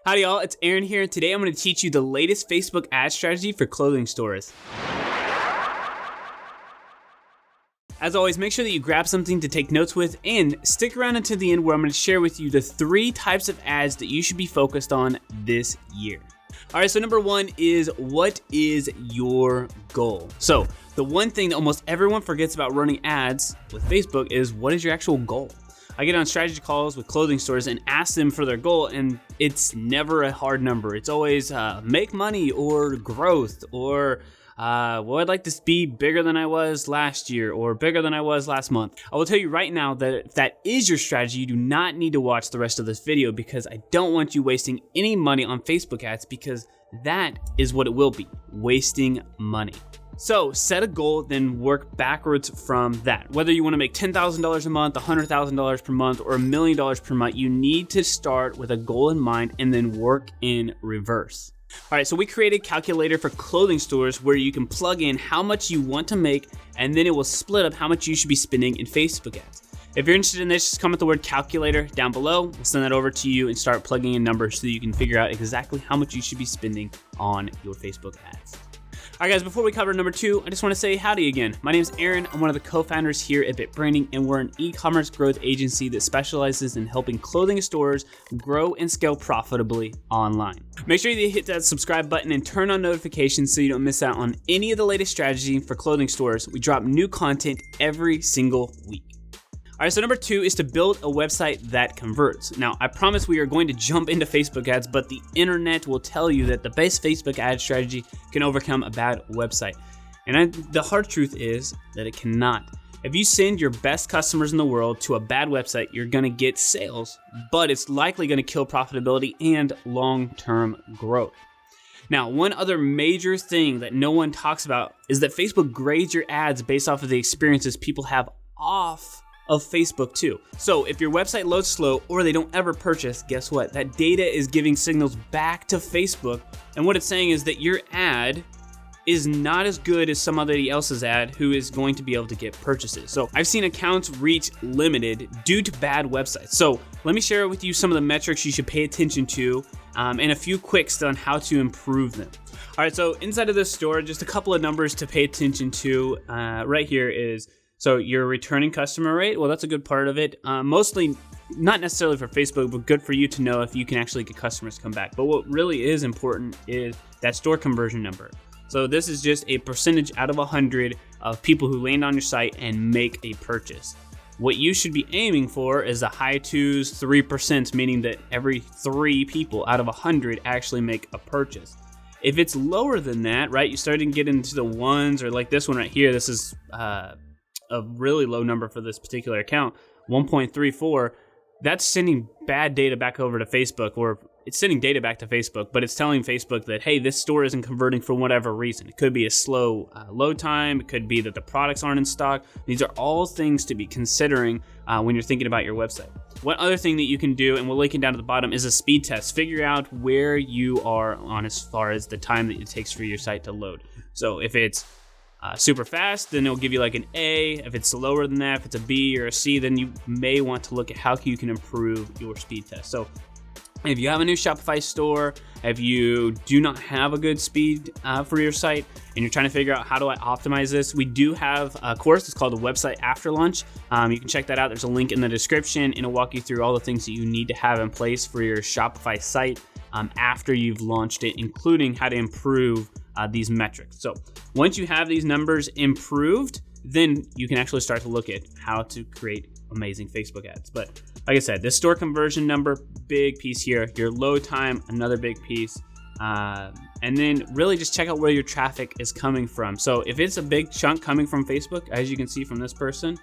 Howdy y'all, it's Aaron here. Today I'm going to teach you the latest Facebook ad strategy for clothing stores. As always, make sure that you grab something to take notes with and stick around until the end where I'm going to share with you the 3 types of ads that you should be focused on this year. All right, so number 1 is, what is your goal? So the one thing that almost everyone forgets about running ads with Facebook is, what is your actual goal? I get on strategy calls with clothing stores and ask them for their goal, and it's never a hard number. It's always make money or growth or I'd like to be bigger than I was last year or bigger than I was last month. I will tell you right now that if that is your strategy, you do not need to watch the rest of this video because I don't want you wasting any money on Facebook ads, because that is what it will be, wasting money. So set a goal, then work backwards from that. Whether you want to make $10,000 a month, $100,000 per month, or $1 million per month, you need to start with a goal in mind and then work in reverse. All right, so we created a calculator for clothing stores where you can plug in how much you want to make, and then it will split up how much you should be spending in Facebook ads. If you're interested in this, just comment the word calculator down below. We'll send that over to you and start plugging in numbers so that you can figure out exactly how much you should be spending on your Facebook ads. All right, guys, before we cover number 2, I just want to say howdy again. My name is Aaron. I'm one of the co-founders here at Bit Branding, and we're an e-commerce growth agency that specializes in helping clothing stores grow and scale profitably online. Make sure you hit that subscribe button and turn on notifications so you don't miss out on any of the latest strategy for clothing stores. We drop new content every single week. All right, so number 2 is to build a website that converts. Now, I promise we are going to jump into Facebook ads, but the internet will tell you that the best Facebook ad strategy can overcome a bad website. And the hard truth is that it cannot. If you send your best customers in the world to a bad website, you're gonna get sales, but it's likely gonna kill profitability and long-term growth. Now, one other major thing that no one talks about is that Facebook grades your ads based off of the experiences people have off of Facebook too. So if your website loads slow or they don't ever purchase, guess what? That data is giving signals back to Facebook, and what it's saying is that your ad is not as good as somebody else's ad who is going to be able to get purchases. So I've seen accounts reach limited due to bad websites. So let me share with you some of the metrics you should pay attention to and a few quicks on how to improve them. All right, so inside of this store, just a couple of numbers to pay attention to right here is, so your returning customer rate, well, that's a good part of it. Mostly not necessarily for Facebook, but good for you to know if you can actually get customers to come back. But what really is important is that store conversion number. So this is just a percentage out of 100 of people who land on your site and make a purchase. What you should be aiming for is the high 2s, 3%, meaning that every 3 people out of 100 actually make a purchase. If it's lower than that, right, you start to get into the 1s, or like this one right here, this is a really low number for this particular account, 1.34, that's sending bad data back over to Facebook, or it's sending data back to Facebook, but it's telling Facebook that, hey, this store isn't converting for whatever reason. It could be a slow load time. It could be that the products aren't in stock. These are all things to be considering when you're thinking about your website. One other thing that you can do, and we'll link it down at the bottom, is a speed test. Figure out where you are on as far as the time that it takes for your site to load. So if it's super fast, then it'll give you like an A. If it's slower than that, if it's a B or a C, then you may want to look at how you can improve your speed test. So if you have a new Shopify store, if you do not have a good speed for your site and you're trying to figure out how do I optimize this, we do have a course. It's called the Website After Launch. You can check that out. There's a link in the description, and it'll walk you through all the things that you need to have in place for your Shopify site after you've launched it, including how to improve these metrics. So once you have these numbers improved, then you can actually start to look at how to create amazing Facebook ads. But like I said, this store conversion number, big piece here. Your load time, another big piece. And then really just check out where your traffic is coming from. So if it's a big chunk coming from Facebook, as you can see from this person,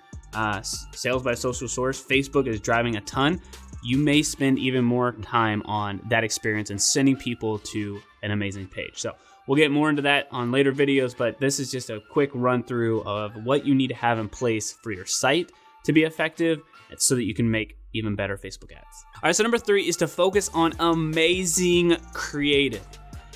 sales by social source, Facebook is driving a ton. You may spend even more time on that experience and sending people to an amazing page. So we'll get more into that on later videos, but this is just a quick run through of what you need to have in place for your site to be effective so that you can make even better Facebook ads. All right, so number 3 is to focus on amazing creative.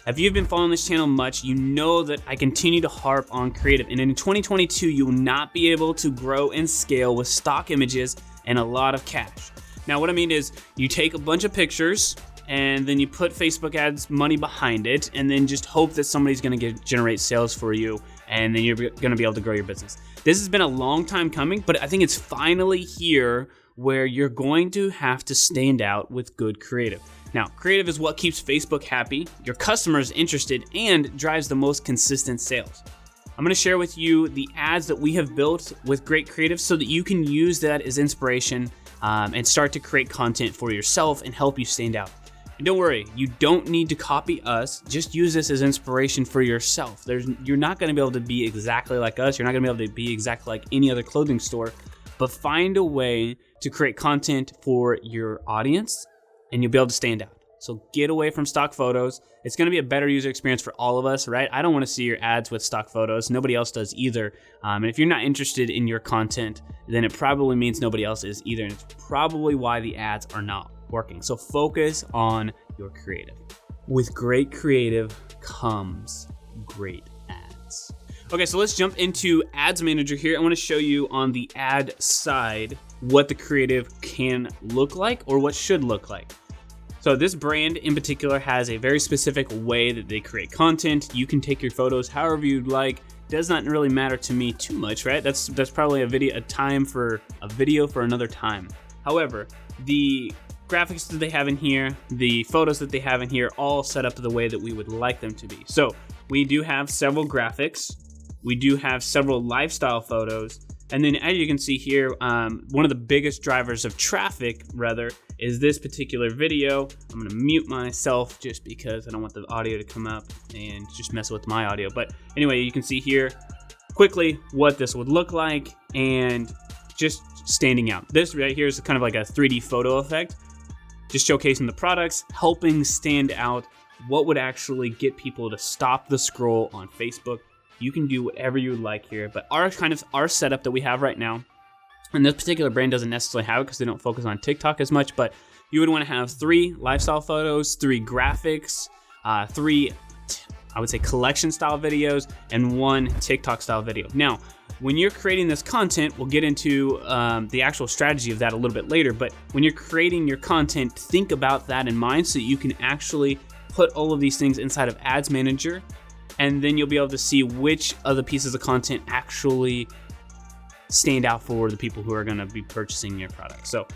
If you've been following this channel much, you know that I continue to harp on creative, and in 2022, you will not be able to grow and scale with stock images and a lot of cash. Now, what I mean is you take a bunch of pictures and then you put Facebook ads money behind it, and then just hope that somebody's going to generate sales for you, and then you're going to be able to grow your business. This has been a long time coming, but I think it's finally here where you're going to have to stand out with good creative. Now, creative is what keeps Facebook happy, your customers interested, and drives the most consistent sales. I'm going to share with you the ads that we have built with great creative so that you can use that as inspiration and start to create content for yourself and help you stand out. And don't worry, you don't need to copy us. Just use this as inspiration for yourself. You're not going to be able to be exactly like us. You're not going to be able to be exactly like any other clothing store, but find a way to create content for your audience and you'll be able to stand out. So get away from stock photos. It's going to be a better user experience for all of us, right? I don't want to see your ads with stock photos. Nobody else does either. And if you're not interested in your content, then it probably means nobody else is either. And it's probably why the ads are not working. So focus on your creative. With great creative comes great ads. Okay, so let's jump into Ads Manager here. I want to show you on the ad side what the creative can look like or what should look like. So this brand in particular has a very specific way that they create content. You can take your photos however you'd like. Does not really matter to me too much, right? That's probably a video for another time. However, the graphics that they have in here, the photos that they have in here, all set up the way that we would like them to be. So we do have several graphics. We do have several lifestyle photos. And then as you can see here, one of the biggest drivers of traffic, is this particular video. I'm gonna mute myself just because I don't want the audio to come up and just mess with my audio. But anyway, you can see here quickly what this would look like and just standing out. This right here is kind of like a 3D photo effect, just showcasing the products, helping stand out what would actually get people to stop the scroll on Facebook. You can do whatever you would like here, but our setup that we have right now, and this particular brand doesn't necessarily have it because they don't focus on TikTok as much, but you would want to have 3 lifestyle photos, 3 graphics, 3, I would say, collection style videos, and 1 TikTok style video. Now, when you're creating this content, we'll get into the actual strategy of that a little bit later, but when you're creating your content, think about that in mind so you can actually put all of these things inside of Ads Manager, and then you'll be able to see which of the pieces of content actually stand out for the people who are going to be purchasing your product. So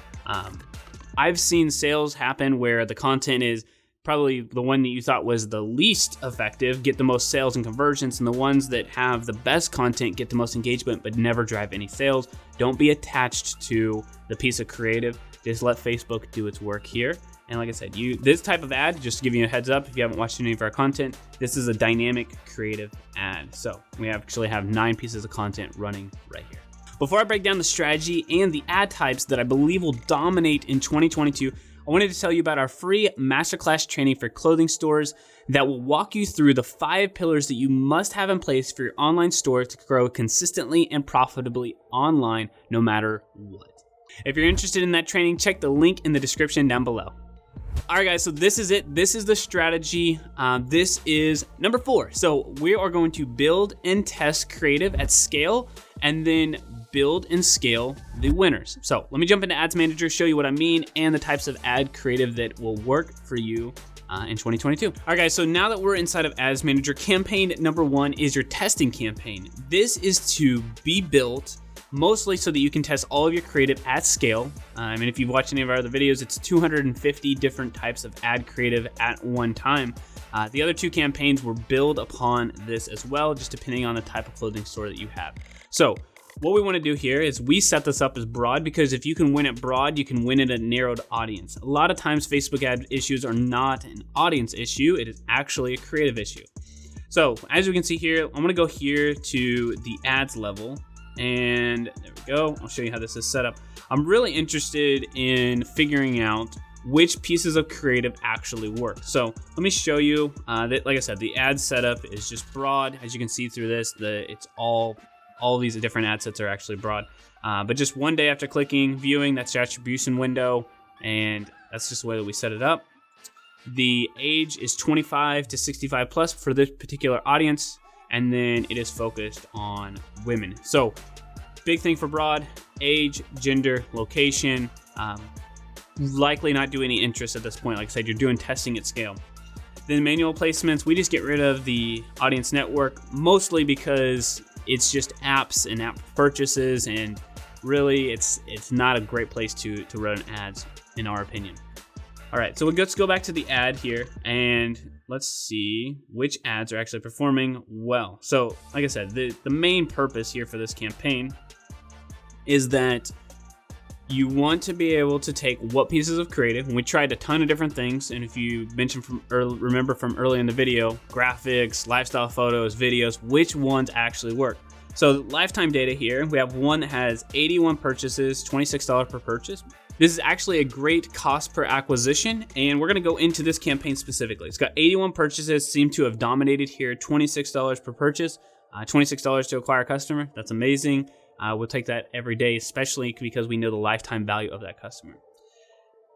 I've seen sales happen where the content is probably the one that you thought was the least effective, get the most sales and conversions, and the ones that have the best content get the most engagement but never drive any sales. Don't be attached to the piece of creative. Just let Facebook do its work here. And like I said, this type of ad, just to give you a heads up, if you haven't watched any of our content, this is a dynamic creative ad. So we actually have 9 pieces of content running right here. Before I break down the strategy and the ad types that I believe will dominate in 2022, I wanted to tell you about our free Masterclass training for clothing stores that will walk you through the 5 pillars that you must have in place for your online store to grow consistently and profitably online no matter what. If you're interested in that training, check the link in the description down below. All right, guys, so this is it. This is the strategy. This is number 4. So we are going to build and test creative at scale and then build and scale the winners. So let me jump into Ads Manager, show you what I mean and the types of ad creative that will work for you in 2022. All right, guys, so now that we're inside of Ads Manager, campaign number 1 is your testing campaign. This is to be built mostly so that you can test all of your creative at scale. And if you've watched any of our other videos, it's 250 different types of ad creative at one time. The other 2 campaigns will build upon this as well, just depending on the type of clothing store that you have. So what we want to do here is we set this up as broad, because if you can win it broad, you can win it at a narrowed audience. A lot of times Facebook ad issues are not an audience issue, it is actually a creative issue. So as we can see here, I'm going to go here to the ads level. And there we go. I'll show you how this is set up. I'm really interested in figuring out which pieces of creative actually work. So let me show you that, like I said, the ad setup is just broad. As you can see through this, it's all these different ad sets are actually broad. But just one day after clicking, viewing, that's your attribution window. And that's just the way that we set it up. The age is 25 to 65 plus for this particular audience. And then it is focused on women. So big thing for broad: age, gender, location. likely not do any interest at this point. Like I said, you're doing testing at scale. Then manual placements, we just get rid of the audience network, mostly because it's just apps and app purchases, and really it's not a great place to run ads, in our opinion. All right, so let's go back to the ad here, and let's see which ads are actually performing well. So like I said, the main purpose here for this campaign is that you want to be able to take what pieces of creative, and we tried a ton of different things, and if you mentioned remember from early in the video, graphics, lifestyle photos, videos, which ones actually work. So lifetime data here, we have one that has 81 purchases, $26 per purchase. This is actually a great cost per acquisition, and we're gonna go into this campaign specifically. It's got 81 purchases, seem to have dominated here, $26 per purchase, $26 to acquire a customer. That's amazing. We'll take that every day, especially because we know the lifetime value of that customer.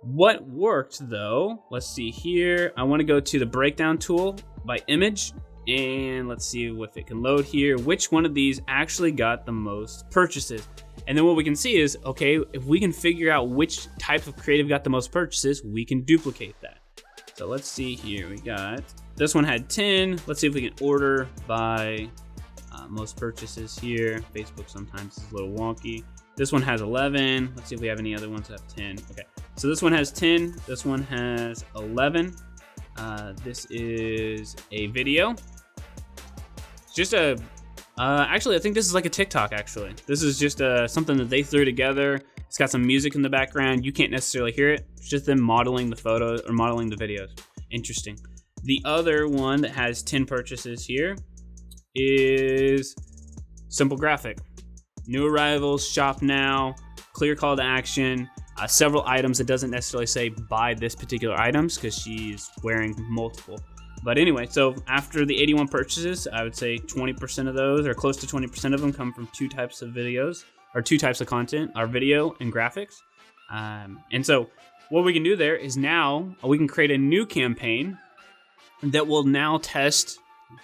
What worked though, let's see here. I wanna go to the breakdown tool by image, and let's see if it can load here, which one of these actually got the most purchases. And then what we can see is, okay, if we can figure out which type of creative got the most purchases, we can duplicate that. So let's see here, we got, this one had 10. Let's see if we can order by most purchases here. Facebook sometimes is a little wonky. This one has 11. Let's see if we have any other ones that have 10. Okay, so this one has 10. This one has 11. This is a video. Just a, actually, I think this is like a TikTok, actually. This is just something that they threw together. It's got some music in the background. You can't necessarily hear it. It's just them modeling the photos or modeling the videos. Interesting. The other one that has 10 purchases here is simple graphic. New arrivals, shop now, clear call to action, several items. It doesn't necessarily say buy this particular items because she's wearing multiple. But anyway, so after the 81 purchases, I would say 20% of those, or close to 20% of them, come from two types of videos, or two types of content, our video and graphics. And so what we can do there is now we can create a new campaign that will now test.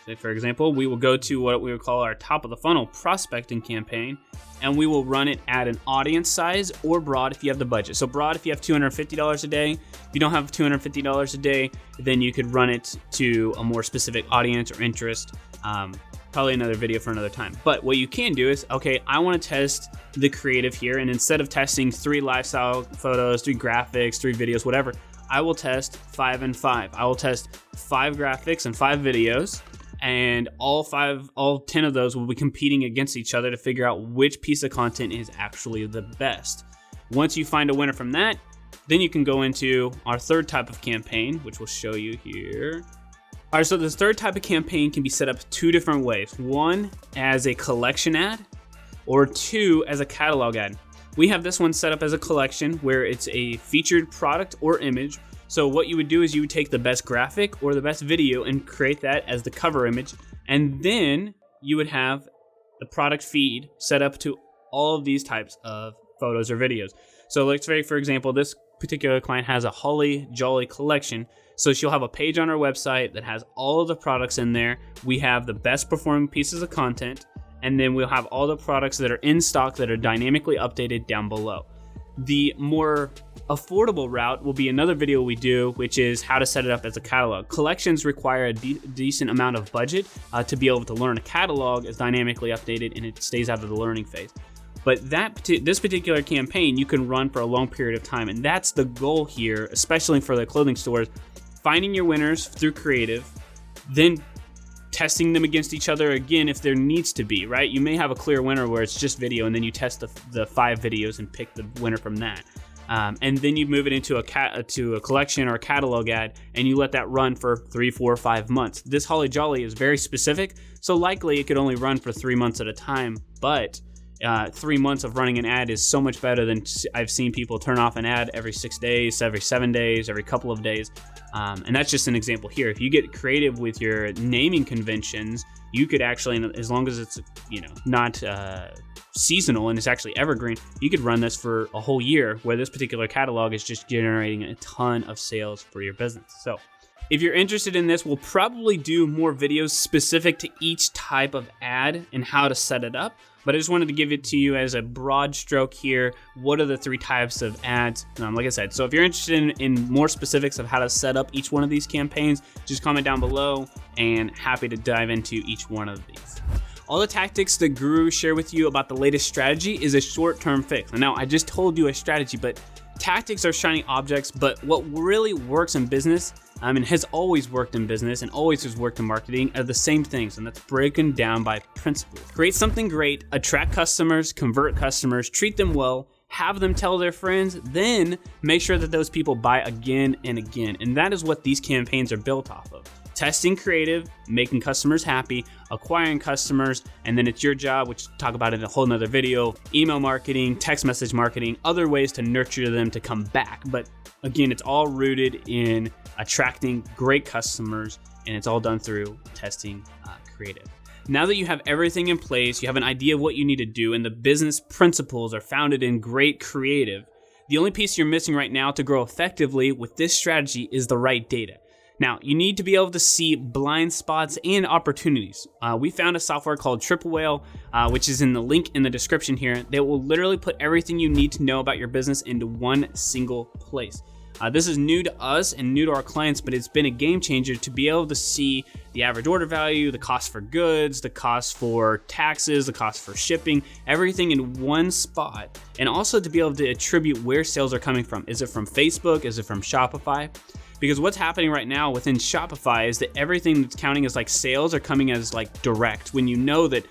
Say, for example, we will go to what we would call our top of the funnel prospecting campaign, and we will run it at an audience size or broad if you have the budget. So broad if you have $250 a day. If you don't have $250 a day, then you could run it to a more specific audience or interest. Probably another video for another time. But what you can do is, okay, I want to test the creative here, and instead of testing 3 lifestyle photos, 3 graphics, 3 videos, whatever, I will test 5 and 5. I will test 5 graphics and 5 videos. And all 10 of those will be competing against each other to figure out which piece of content is actually the best. Once you find a winner from that, then you can go into our third type of campaign, which we'll show you here. All right, so this third type of campaign can be set up 2 different ways. 1 as a collection ad, or 2 as a catalog ad. We have this one set up as a collection where it's a featured product or image. So what you would do is you would take the best graphic or the best video and create that as the cover image. And then you would have the product feed set up to all of these types of photos or videos. So let's say, for example, this particular client has a Holly Jolly collection. So she'll have a page on our website that has all of the products in there. We have the best performing pieces of content, and then we'll have all the products that are in stock that are dynamically updated down below. The more affordable route will be another video we do, which is how to set it up as a catalog. Collections require a decent amount of budget to be able to learn. A catalog is dynamically updated and it stays out of the learning phase. But this particular campaign you can run for a long period of time, and that's the goal here, especially for the clothing stores. Finding your winners through creative, then testing them against each other again if there needs to be, right? You may have a clear winner where it's just video, and then you test the 5 videos and pick the winner from that. And then you move it into a collection or a catalog ad, and you let that run for 3, 4, 5 months. This Holly Jolly is very specific, so likely it could only run for 3 months at a time, but 3 months of running an ad is so much better than I've seen people turn off an ad every 6 days, every 7 days, every couple of days. And that's just an example here. If you get creative with your naming conventions, you could actually, as long as it's not seasonal and it's actually evergreen, you could run this for a whole year, where this particular catalog is just generating a ton of sales for your business. So if you're interested in this, we'll probably do more videos specific to each type of ad and how to set it up. But I just wanted to give it to you as a broad stroke here. What are the 3 types of ads? Like I said, so if you're interested in more specifics of how to set up each one of these campaigns, just comment down below and happy to dive into each one of these. All the tactics the guru share with you about the latest strategy is a short-term fix. Now, I just told you a strategy, but tactics are shiny objects, but what really works in business, and has always worked in business and always has worked in marketing, are the same things, and that's broken down by principles. Create something great, attract customers, convert customers, treat them well, have them tell their friends, then make sure that those people buy again and again. And that is what these campaigns are built off of. Testing creative, making customers happy, acquiring customers, and then it's your job, which we'll talk about in a whole nother video, email marketing, text message marketing, other ways to nurture them to come back. But again, it's all rooted in attracting great customers, and it's all done through testing creative. Now that you have everything in place, you have an idea of what you need to do, and the business principles are founded in great creative, the only piece you're missing right now to grow effectively with this strategy is the right data. Now, you need to be able to see blind spots and opportunities. We found a software called Triple Whale, which is in the link in the description here, that will literally put everything you need to know about your business into one single place. This is new to us and new to our clients, but it's been a game changer to be able to see the average order value, the cost for goods, the cost for taxes, the cost for shipping, everything in one spot, and also to be able to attribute where sales are coming from. Is it from Facebook? Is it from Shopify? Because what's happening right now within Shopify is that everything that's counting as like sales are coming as like direct, when you know that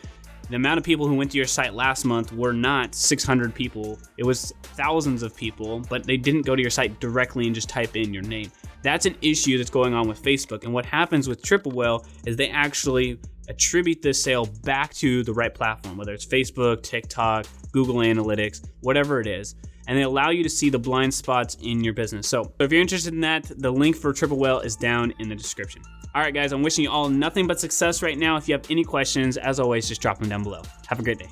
the amount of people who went to your site last month were not 600 people, it was thousands of people, but they didn't go to your site directly and just type in your name. That's an issue that's going on with Facebook. And what happens with Triple Whale is they actually attribute this sale back to the right platform, whether it's Facebook, TikTok, Google Analytics, whatever it is. And they allow you to see the blind spots in your business. So if you're interested in that, the link for Triple Whale is down in the description. All right, guys, I'm wishing you all nothing but success right now. If you have any questions, as always, just drop them down below. Have a great day.